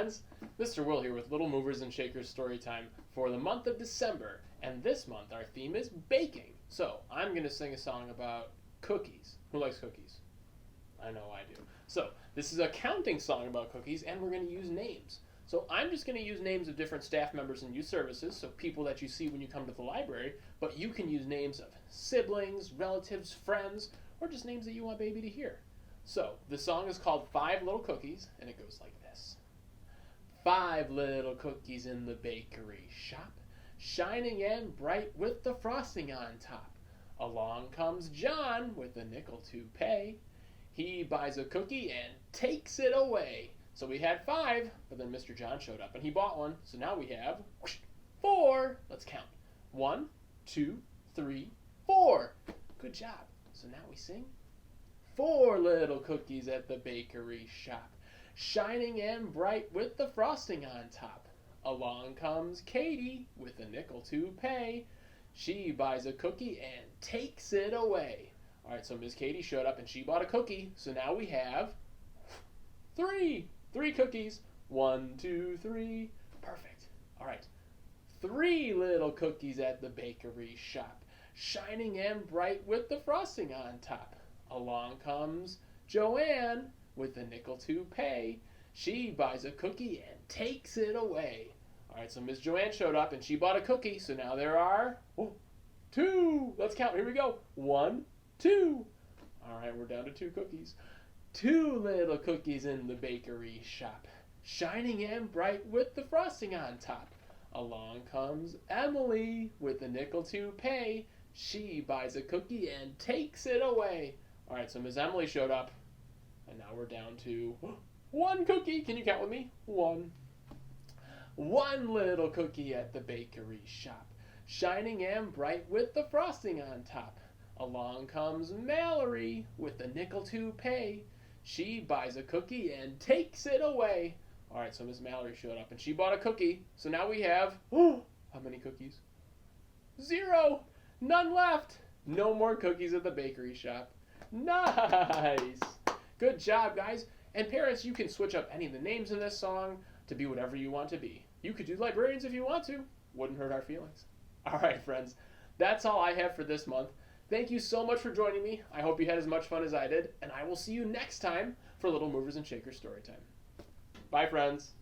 friends, Mr. Will here with Little Movers and Shakers Storytime for the month of December, and this month our theme is baking. So I'm going to sing a song about cookies. Who likes cookies? I know I do. So this is a counting song about cookies, and we're going to use names. So I'm just going to use names of different staff members in youth services, so people that you see when you come to the library, but you can use names of siblings, relatives, friends, or just names that you want baby to hear. So the song is called Five Little Cookies, and it goes like this. 5 little cookies in the bakery shop, shining and bright with the frosting on top. Along comes John with a nickel to pay. He buys a cookie and takes it away. So we had 5, but then Mr. John showed up and he bought one. So now we have 4. Let's count. 1, 2, 3, 4. Good job. So now we sing. 4 little cookies at the bakery shop, shining and bright with the frosting on top. Along comes Katie with a nickel to pay. She buys a cookie and takes it away. All right, so Miss Katie showed up and she bought a cookie. So now we have 3 cookies. 1, 2, 3. Perfect. All right. 3 little cookies at the bakery shop, shining and bright with the frosting on top. Along comes Joanne with a nickel to pay. She buys a cookie and takes it away. All right, so Miss Joanne showed up and she bought a cookie. So now there are 2. Let's count. Here we go. 1, 2. All right, we're down to 2 cookies. 2 little cookies in the bakery shop, shining and bright with the frosting on top. Along comes Emily with a nickel to pay. She buys a cookie and takes it away. All right, so Miss Emily showed up, and now we're down to 1 cookie. Can you count with me? 1. 1 little cookie at the bakery shop, shining and bright with the frosting on top. Along comes Mallory with a nickel to pay. She buys a cookie and takes it away. All right, so Miss Mallory showed up and she bought a cookie. So now we have, how many cookies? 0. None left. No more cookies at the bakery shop. Nice. Good job, guys. And parents, you can switch up any of the names in this song to be whatever you want to be. You could do librarians if you want to. Wouldn't hurt our feelings. All right, friends. That's all I have for this month. Thank you so much for joining me. I hope you had as much fun as I did, and I will see you next time for Little Movers and Shakers Storytime. Bye, friends.